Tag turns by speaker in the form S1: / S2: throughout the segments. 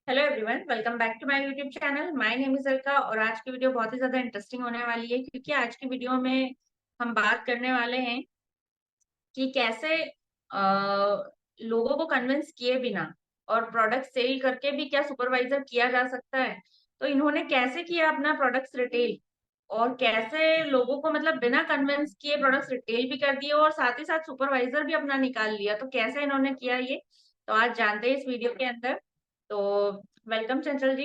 S1: Hello everyone, welcome back to my YouTube channel. My name is Alka और आज की video बहुत ही ज्यादा इंटरेस्टिंग होने वाली है क्योंकि आज की वीडियो में हम बात करने वाले हैं कि कैसे लोगों को कन्विंस किए बिना और प्रोडक्ट सेल करके भी क्या सुपरवाइजर किया जा सकता है। तो इन्होंने कैसे किया अपना प्रोडक्ट्स रिटेल और कैसे लोगों को मतलब बिना कन्विंस किए प्रोडक्ट्स रिटेल भी कर दिए और साथ ही साथ सुपरवाइजर भी अपना निकाल लिया। तो कैसे इन्होंने किया ये तो आज जानते हैं इस वीडियो के अंदर। तो वेलकम चंचल जी,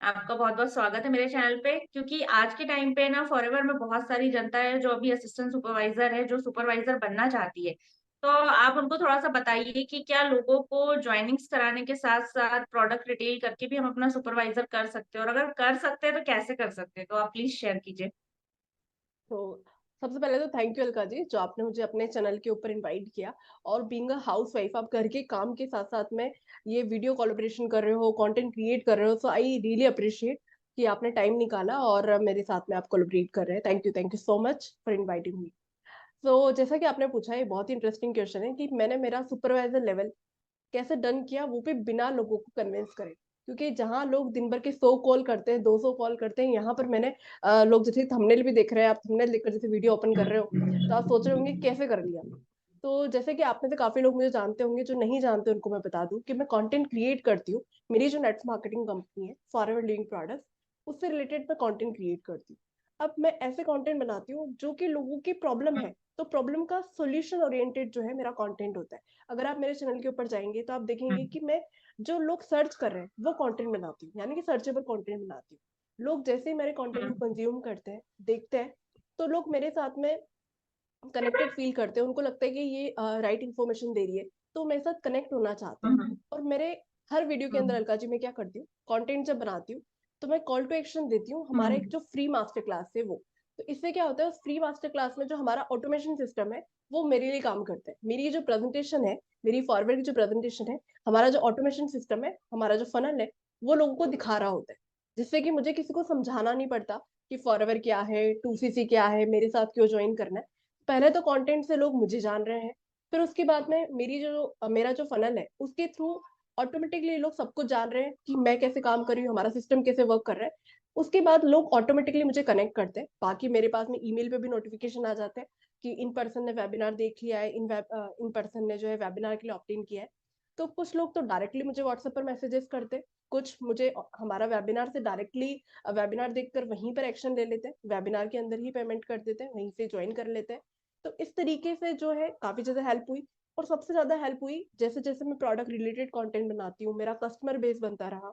S1: आपका बहुत बहुत स्वागत है मेरे चैनल पे। क्योंकि आज के टाइम पे ना फॉरएवर में बहुत सारी जनता है जो अभी असिस्टेंट सुपरवाइजर है, जो सुपरवाइजर बनना चाहती है। तो आप उनको थोड़ा सा बताइए कि क्या लोगों को ज्वाइनिंग्स कराने के साथ साथ प्रोडक्ट रिटेल करके भी हम अपना सुपरवाइजर कर सकते हैं, और अगर कर सकते हैं तो कैसे कर सकते हैं। तो आप प्लीज शेयर कीजिए।
S2: तो सबसे पहले तो थैंक यू अलका जी, जो आपने मुझे अपने चैनल के ऊपर इनवाइट किया। और बीइंग अ हाउस वाइफ, आप घर के काम के साथ साथ में ये वीडियो कोलैबोरेशन कर रहे हो, कंटेंट क्रिएट कर रहे हो, सो आई रियली अप्रिशिएट कि आपने टाइम निकाला और मेरे साथ में आप कोलैबोरेट कर रहे हैं। Thank you so much for inviting me. तो जैसा कि आपने पूछा, ये बहुत ही इंटरेस्टिंग क्वेश्चन है कि मैंने मेरा सुपरवाइजर लेवल कैसे डन किया, वो भी बिना लोगों को कन्विंस करे। क्योंकि जहां लोग दिन भर के 100 कॉल करते हैं, 200 कॉल करते हैं, यहाँ पर मैंने लोग जैसे थंबनेल भी देख रहे हैं, आप थंबनेल देखकर जैसे वीडियो ओपन कर रहे हो तो आप सोच रहे होंगे कैसे कर लिया। तो जैसे कि आप में से काफी लोग मुझे जानते होंगे, जो नहीं जानते उनको मैं बता दूं कि मैं कंटेंट क्रिएट करती हूँ। मेरी जो नेट मार्केटिंग कंपनी है फॉरएवर लिविंग प्रोडक्ट्स, उससे रिलेटेड मैं कंटेंट क्रिएट करती हूँ। अब मैं ऐसे कंटेंट बनाती हूँ जो कि लोगों की प्रॉब्लम है, तो प्रॉब्लम का सोल्यूशन ओरिएंटेड जो है मेरा कंटेंट होता है। अगर आप मेरे चैनल के ऊपर जाएंगे तो आप देखेंगे कि मैं जो लोग सर्च कर रहे हैं वो कंटेंट बनाती हूँ, यानी कि सर्चेबल कंटेंट बनाती हूँ। लोग जैसे ही मेरे कंटेंट को कंज्यूम करते हैं, देखते हैं, तो लोग मेरे साथ में कनेक्टेड फील करते हैं। उनको लगता है कि ये राइट इन्फॉर्मेशन दे रही है, तो मेरे साथ कनेक्ट होना चाहते हैं। और मेरे हर वीडियो के अंदर अलका जी मैं क्या करती हूँ, कंटेंट जब बनाती हूँ तो मैं कॉल टू एक्शन देती हूँ, हमारा एक जो फ्री मास्टर क्लास है वो। तो इससे क्या होता है, उस फ्री मास्टर क्लास में जो हमारा ऑटोमेशन सिस्टम है वो मेरे लिए काम करता है। मेरी ये जो प्रेजेंटेशन है, मेरी फॉरवर्ड की जो प्रेजेंटेशन है, हमारा जो ऑटोमेशन सिस्टम है, हमारा जो फनल है, वो लोगों को दिखा रहा होता है। जिससे कि मुझे किसी को समझाना नहीं पड़ता कि फॉरएवर क्या है, 2CC क्या है, मेरे साथ क्यों ज्वाइन करना है। पहले तो कंटेंट से लोग मुझे जान रहे हैं, फिर उसके बाद में मेरा जो फनल है उसके थ्रू ऑटोमेटिकली लोग सब कुछ जान रहे हैं कि मैं कैसे काम कर रही हूँ, हमारा सिस्टम कैसे वर्क कर रहा है। उसके बाद लोग ऑटोमेटिकली मुझे कनेक्ट करते हैं। बाकी मेरे पास में ईमेल पे भी नोटिफिकेशन आ जाते हैं कि इन पर्सन ने वेबिनार देख लिया है, इन पर्सन ने जो है वेबिनार के लिए ऑप्ट इन किया है। तो कुछ लोग तो डायरेक्टली मुझे व्हाट्सएप पर मैसेजेस करते हैं, कुछ मुझे हमारा वेबिनार से डायरेक्टली वेबिनार देखकर वहीं पर एक्शन ले लेते हैं, वेबिनार के अंदर ही पेमेंट कर देते हैं, वहीं से ज्वाइन कर लेते हैं। तो इस तरीके से जो है काफी ज्यादा हेल्प हुई। और सबसे ज्यादा हेल्प हुई जैसे जैसे मैं प्रोडक्ट रिलेटेड कंटेंट बनाती हूँ, मेरा कस्टमर बेस बनता रहा।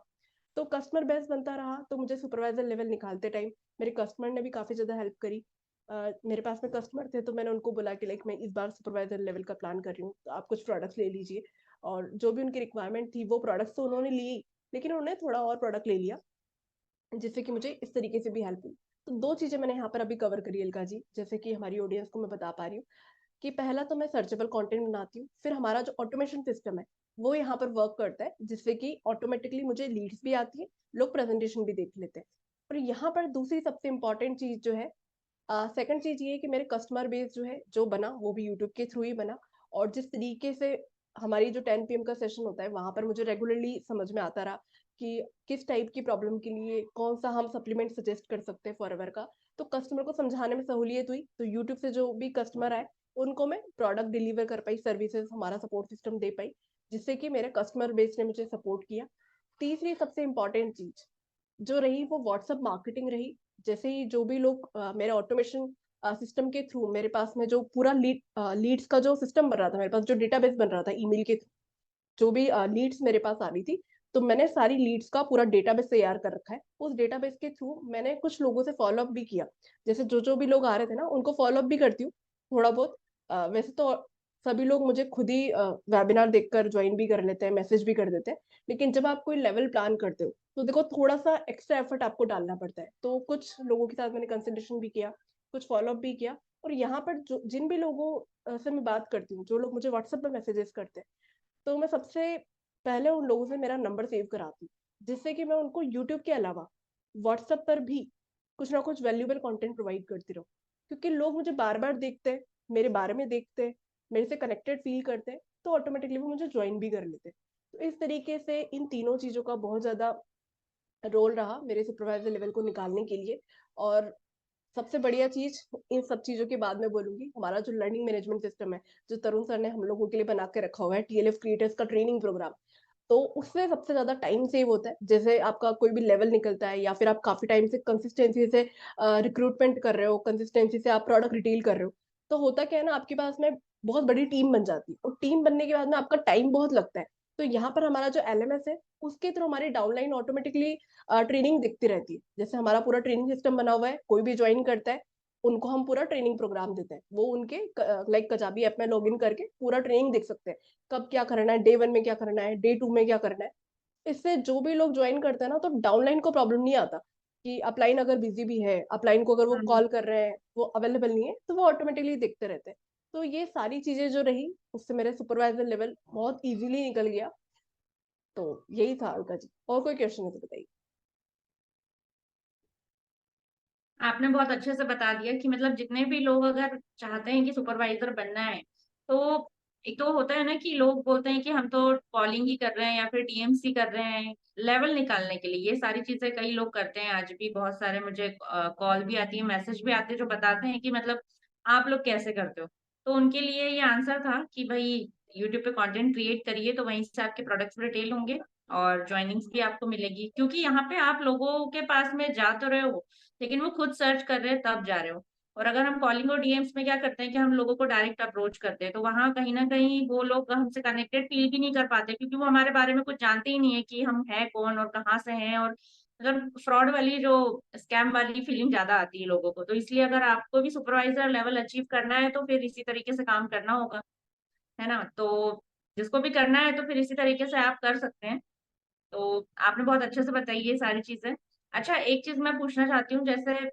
S2: तो कस्टमर बेस बनता रहा तो मुझे सुपरवाइजर लेवल निकालते टाइम मेरे कस्टमर ने भी काफी ज्यादा हेल्प करी। मेरे पास में कस्टमर थे तो मैंने उनको बोला कि लाइक मैं इस बार सुपरवाइजर लेवल का प्लान कर रही हूँ, तो आप कुछ प्रोडक्ट्स ले लीजिए। और जो भी उनकी रिक्वायरमेंट थी वो प्रोडक्ट्स तो उन्होंने ली, लेकिन उन्होंने थोड़ा और प्रोडक्ट ले लिया, जिससे कि मुझे इस तरीके से भी हेल्प हुई। तो दो चीजें मैंने यहाँ पर अभी कवर करी अलका जी, जैसे कि हमारी ऑडियंस को मैं बता पा रही हूँ कि पहला तो मैं सर्चेबल कंटेंट बनाती हूँ, फिर हमारा जो ऑटोमेशन सिस्टम है वो यहाँ पर वर्क करता है, जिससे कि ऑटोमेटिकली मुझे लीड्स भी आती है, लोग प्रेजेंटेशन भी देख लेते हैं। और यहाँ पर दूसरी सबसे इंपॉर्टेंट चीज जो है, सेकंड चीज ये है कि मेरे कस्टमर बेस जो है जो बना वो भी यूट्यूब के थ्रू ही बना। और जिस तरीके से हमारी जो 10 PM का सेशन होता है वहां पर मुझे रेगुलरली समझ में आता रहा कि किस टाइप की प्रॉब्लम के लिए कौन सा हम सप्लीमेंट सजेस्ट कर सकते हैं फॉरएवर का। तो कस्टमर को समझाने में सहूलियत हुई, तो यूट्यूब से जो भी कस्टमर आए उनको मैं प्रोडक्ट डिलीवर कर पाई, सर्विसेज हमारा सपोर्ट सिस्टम दे पाई, जिससे कि मेरे कस्टमर बेस ने मुझे सपोर्ट किया। तीसरी सबसे इंपॉर्टेंट चीज जो रही वो व्हाट्सएप मार्केटिंग रही। जैसे ही जो भी लोग मेरे ऑटोमेशन सिस्टम के थ्रू, मेरे पास में जो पूरा लीड्स का जो सिस्टम बन रहा था, मेरे पास जो डेटाबेस बन रहा था ईमेल के थ्रू, जो भी लीड्स मेरे पास आ रही थी, तो मैंने सारी लीड्स का पूरा डेटाबेस तैयार कर रखा है। उस डेटाबेस के थ्रू मैंने कुछ लोगों से फॉलोअप भी किया। जैसे जो जो भी लोग आ रहे थे ना उनको फॉलोअप भी करती हूँ थोड़ा बहुत। वैसे तो सभी लोग मुझे खुद ही वेबिनार देखकर ज्वाइन भी कर लेते हैं, मैसेज भी कर देते हैं। लेकिन जब आप कोई लेवल प्लान करते हो तो देखो थोड़ा सा एक्स्ट्रा एफर्ट आपको डालना पड़ता है। तो कुछ लोगों के साथ मैंने कंसल्टेशन भी किया, कुछ फॉलोअप भी किया। और यहाँ पर जो जिन भी लोगों से मैं बात करती हूँ, जो लोग मुझे व्हाट्सएप पर मैसेजेस करते हैं, तो मैं सबसे पहले उन लोगों से मेरा नंबर सेव कराती हूँ, जिससे कि मैं उनको यूट्यूब के अलावा व्हाट्सएप पर भी कुछ ना कुछ वैल्यूबल कंटेंट प्रोवाइड करती रहूँ। क्योंकि लोग मुझे बार बार देखते हैं, मेरे बारे में देखते हैं, मेरे से कनेक्टेड फील करते हैं, तो ऑटोमेटिकली वो मुझे ज्वाइन भी कर लेते हैं। तो इस तरीके से इन तीनों चीजों का बहुत ज्यादा रोल रहा मेरे सुपरवाइजर लेवल को निकालने के लिए। और सबसे बढ़िया चीज, इन सब चीजों के बाद में बोलूंगी, हमारा जो लर्निंग मैनेजमेंट सिस्टम है, जो तरुण सर ने हम लोगों के लिए बना के रखा हुआ है, टीएलएफ क्रिएटर्स का ट्रेनिंग प्रोग्राम, तो उससे सबसे ज्यादा टाइम सेव होता है। जैसे आपका कोई भी लेवल निकलता है या फिर आप काफी टाइम से कंसिस्टेंसी से रिक्रूटमेंट कर रहे हो, कंसिस्टेंसी से आप प्रोडक्ट रिटेल कर रहे हो, तो होता क्या है ना, आपके पास में बहुत बड़ी टीम बन जाती है, और टीम बनने के बाद में आपका टाइम बहुत लगता है। तो यहाँ पर हमारा जो एलएमएस है, उसके थ्रू हमारी डाउनलाइन ऑटोमेटिकली ट्रेनिंग दिखती रहती है। जैसे हमारा पूरा ट्रेनिंग सिस्टम बना हुआ है, कोई भी ज्वाइन करता है, उनको हम पूरा ट्रेनिंग प्रोग्राम देते हैं, वो उनके लाइक कजाबी ऐप में लॉग इन करके पूरा ट्रेनिंग देख सकते हैं, कब क्या करना है, डे 1 में क्या करना है, डे 2 में क्या करना है। इससे जो भी लोग ज्वाइन करते हैं ना, तो डाउनलाइन को प्रॉब्लम नहीं आता कि अपलाइन अगर बिजी भी है, अपलाइन को अगर वो
S1: हम्म।
S2: कॉल कर रहे हैं, वो अवेलेबल नहीं है, तो वो ऑटोमेटिकली देखते रहते हैं। तो ये सारी चीजें जो रही, उससे मेरे सुपरवाइजर लेवल बहुत इजीली निकल गया। तो यही था अलका जी, और कोई क्वेश्चन है तो बताइए।
S1: आपने बहुत अच्छे से बता दिया कि मतलब जितने भी लोग अगर चाहते हैं कि सुपरवाइजर बनना है, तो एक तो होता है ना कि लोग बोलते हैं कि हम तो कॉलिंग ही कर रहे हैं या फिर डीएमसी कर रहे हैं लेवल निकालने के लिए। ये सारी चीजें कई लोग करते हैं, आज भी बहुत सारे मुझे कॉल भी आती है, मैसेज भी आते हैं जो बताते हैं कि मतलब आप लोग कैसे करते हो। तो उनके लिए ये आंसर था कि भाई यूट्यूब पे कंटेंट क्रिएट करिए, तो वहीं से आपके प्रोडक्ट्स रिटेल होंगे और ज्वाइनिंग्स भी आपको मिलेगी, क्योंकि यहाँ पे आप लोगों के पास में जा तो रहे हो, लेकिन वो खुद सर्च कर रहे हैं तब जा रहे हो। और अगर हम कॉलिंग और डीएम्स में क्या करते हैं कि हम लोगों को डायरेक्ट अप्रोच करते हैं, तो वहां कहीं ना कहीं वो लोग हमसे कनेक्टेड फील भी नहीं कर पाते, क्योंकि वो हमारे बारे में कुछ जानते ही नहीं है कि हम हैं कौन और कहाँ से हैं। और मतलब फ्रॉड वाली जो स्कैम वाली फीलिंग ज्यादा आती है लोगों को। तो इसलिए अगर आपको भी सुपरवाइजर लेवल अचीव करना है, तो फिर इसी तरीके से काम करना होगा, है ना। तो जिसको भी करना है तो फिर इसी तरीके से आप कर सकते हैं। तो आपने बहुत अच्छे से बताई ये सारी चीजें। अच्छा, एक चीज मैं पूछना चाहती हूँ, जैसे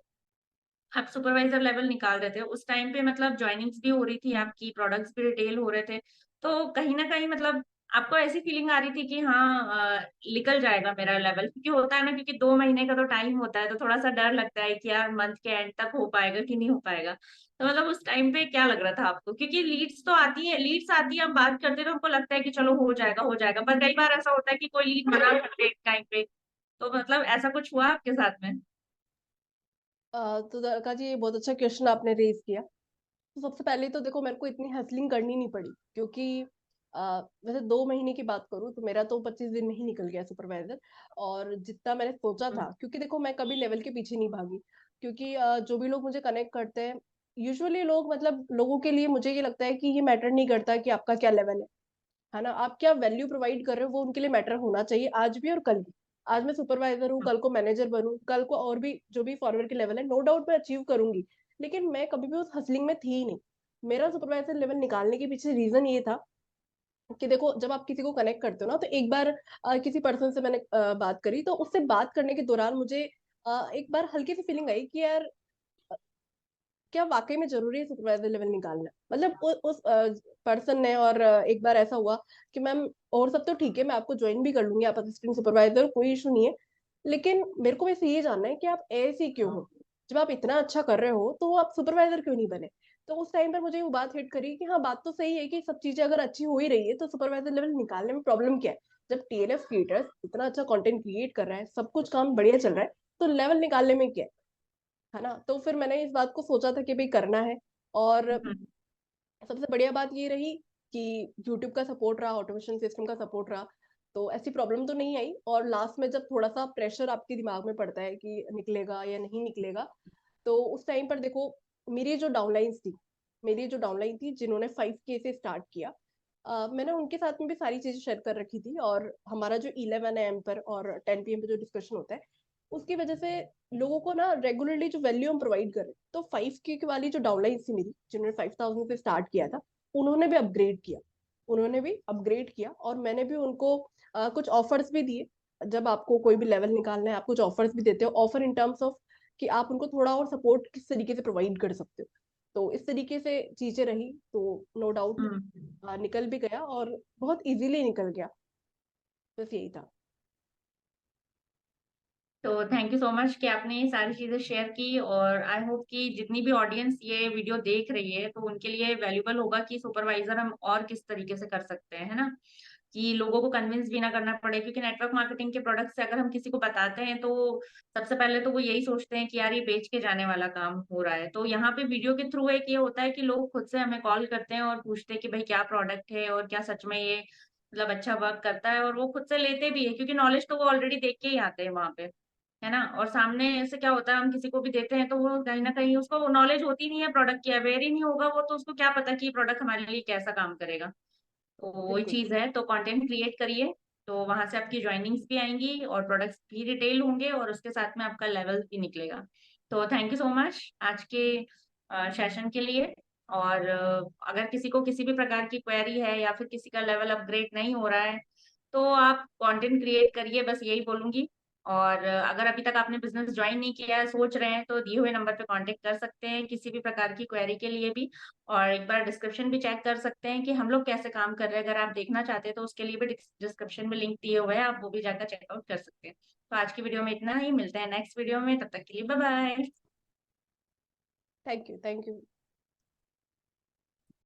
S1: आप सुपरवाइजर लेवल निकाल रहे थे उस टाइम पे, मतलब ज्वाइनिंग्स भी हो रही थी आपकी, प्रोडक्ट्स भी रिटेल हो रहे थे, तो कहीं ना कहीं मतलब आपको ऐसी फीलिंग आ रही थी कि हाँ निकल जाएगा मेरा लेवल? क्योंकि होता है ना, क्योंकि 2 महीने का तो टाइम होता है, तो थोड़ा सा डर लगता है कि यार मंथ के एंड तक हो पाएगा कि नहीं हो पाएगा। तो मतलब उस टाइम पे क्या लग रहा था आपको? क्योंकि लीड्स तो आती है, लीड्स आती है, हम बात करते हैं तो हमको लगता है कि चलो हो जाएगा हो जाएगा, पर कई बार ऐसा होता है कि कोई लीड मना कर दे टाइम पे। तो मतलब ऐसा कुछ हुआ आपके साथ में?
S2: तो अलका जी, ये बहुत अच्छा क्वेश्चन आपने रेज किया। तो सबसे पहले तो देखो, मेरे को इतनी हसलिंग करनी नहीं पड़ी, क्योंकि वैसे 2 महीने की बात करूँ तो मेरा तो 25 दिन में ही निकल गया सुपरवाइजर। और जितना मैंने सोचा था, क्योंकि देखो मैं कभी लेवल के पीछे नहीं भागी, क्योंकि जो भी लोग मुझे कनेक्ट करते हैं, यूजुअली लोग, मतलब लोगों के लिए मुझे ये लगता है कि ये मैटर नहीं करता कि आपका क्या लेवल है ना, आप क्या वैल्यू प्रोवाइड कर रहे हो, वो उनके लिए मैटर होना चाहिए, आज भी और कल भी। आज मैं सुपरवाइजर हूँ, कल को मैनेजर बनूं, कल को और भी जो भी फॉरवर्ड के लेवल है, नो डाउट मैं अचीव करूंगी। लेकिन मैं कभी भी उस हसलिंग में थी ही नहीं। मेरा सुपरवाइजर लेवल निकालने के पीछे रीजन ये था कि देखो, जब आप किसी को कनेक्ट करते हो ना, तो एक बार किसी पर्सन से मैंने बात करी, तो उससे बात करने के दौरान मुझे एक बार हल्की सी फीलिंग आई कि यार, क्या वाकई में जरूरी है सुपरवाइजर लेवल निकालना? मतलब उस पर्सन ने, और एक बार ऐसा हुआ कि मैम, और सब तो ठीक है, मैं आपको ज्वाइन भी कर लूंगी, आप असिस्टेंट सुपरवाइजर, कोई इशू नहीं है, लेकिन मेरे को वैसे ये जानना है कि आप ऐसे क्यों हो? जब आप इतना अच्छा कर रहे हो, तो आप सुपरवाइजर क्यों नहीं बने? तो उस टाइम पर मुझे वो बात हिट करी कि हाँ, बात तो सही है कि सब चीजें अगर अच्छी हो ही रही है, तो सुपरवाइजर लेवल निकालने में प्रॉब्लम क्या है? जब टीएलएफ क्रिएटर्स इतना अच्छा कंटेंट क्रिएट कर रहा है, सब कुछ काम बढ़िया चल रहा है, तो लेवल निकालने में क्या है ना? तो फिर मैंने इस बात को सोचा था कि भाई करना है। और
S1: हम्म।
S2: सबसे बढ़िया बात ये रही कि यूट्यूब का सपोर्ट रहा, ऑटोमेशन सिस्टम का सपोर्ट रहा, तो ऐसी प्रॉब्लम तो नहीं आई। और लास्ट में जब थोड़ा सा प्रेशर आपके दिमाग में पड़ता है कि निकलेगा या नहीं निकलेगा, तो उस टाइम पर देखो, मेरी जो डाउनलाइंस थी मेरी जो डाउनलाइन थी, जिन्होंने 5K से स्टार्ट किया, मैंने उनके साथ में भी सारी चीजें शेयर कर रखी थी। और हमारा जो 11 AM पर और 10 PM पर जो डिस्कशन होता है, उसकी वजह से लोगों को ना रेगुलरली जो वैल्यू हम प्रोवाइड कर रहे हैं, तो 5K वाली जो डाउनलाइन थी मेरी, जिन्होंने 5,000 से स्टार्ट किया था, उन्होंने भी अपग्रेड किया। और मैंने भी उनको कुछ ऑफर्स भी दिए। जब आपको कोई भी लेवल निकालना है, आप कुछ ऑफर्स भी देते हो, ऑफर इन टर्म्स ऑफ कि आप उनको थोड़ा और सपोर्ट किस तरीके से प्रोवाइड कर सकते हो। तो इस तरीके से चीजें रही, तो नो डाउट
S1: हम्म।
S2: निकल भी गया, और बहुत इजीली निकल गया। बस यही था।
S1: तो थैंक यू सो मच कि आपने ये सारी चीजें शेयर की, और आई होप कि जितनी भी ऑडियंस ये वीडियो देख रही है तो उनके लिए वैल्यूबल होगा कि सुपरवाइजर हम और किस तरीके से कर सकते हैं, है ना। कि लोगों को कन्विंस भी ना करना पड़े, क्योंकि नेटवर्क मार्केटिंग के प्रोडक्ट से अगर हम किसी को बताते हैं तो सबसे पहले तो वो यही सोचते हैं कि यार ये बेच के जाने वाला काम हो रहा है। तो यहाँ पे वीडियो के थ्रू एक ये होता है कि लोग खुद से हमें कॉल करते हैं और पूछते हैं कि भाई क्या प्रोडक्ट है और क्या सच में ये मतलब अच्छा वर्क करता है, और वो खुद से लेते भी है, क्योंकि नॉलेज तो वो ऑलरेडी देख के ही आते हैं वहां पे, है ना। और सामने से क्या होता है, हम किसी को भी देते हैं तो वो कहीं ना कहीं उसको नॉलेज होती नहीं है प्रोडक्ट की, अवेयर ही नहीं होगा वो, तो उसको क्या पता कि ये प्रोडक्ट हमारे लिए कैसा काम करेगा। तो वही
S2: बिल्कुल।
S1: चीज है, तो कंटेंट क्रिएट करिए, तो वहां से आपकी ज्वाइनिंग्स भी आएंगी और प्रोडक्ट्स भी रिटेल होंगे और उसके साथ में आपका लेवल भी निकलेगा। तो थैंक यू सो मच आज के सेशन के लिए। और अगर किसी को किसी भी प्रकार की क्वेरी है या फिर किसी का लेवल अपग्रेड नहीं हो रहा है तो आप कंटेंट क्रिएट करिए, बस यही बोलूंगी। और अगर अभी तक आपने बिजनेस ज्वाइन नहीं किया है, सोच रहे हैं, तो दिए हुए नंबर पे कांटेक्ट कर सकते हैं किसी भी प्रकार की क्वेरी के लिए भी। और एक बार डिस्क्रिप्शन भी चेक कर सकते हैं कि हम लोग कैसे काम कर रहे हैं, अगर आप देखना चाहते हैं तो उसके लिए भी डिस्क्रिप्शन में लिंक दिए हुए हैं, आप वो भी जाकर चेकआउट कर सकते हैं। तो आज की वीडियो में इतना ही, मिलते हैं नेक्स्ट वीडियो में, तब तक के लिए bye bye.
S2: Thank you, thank you.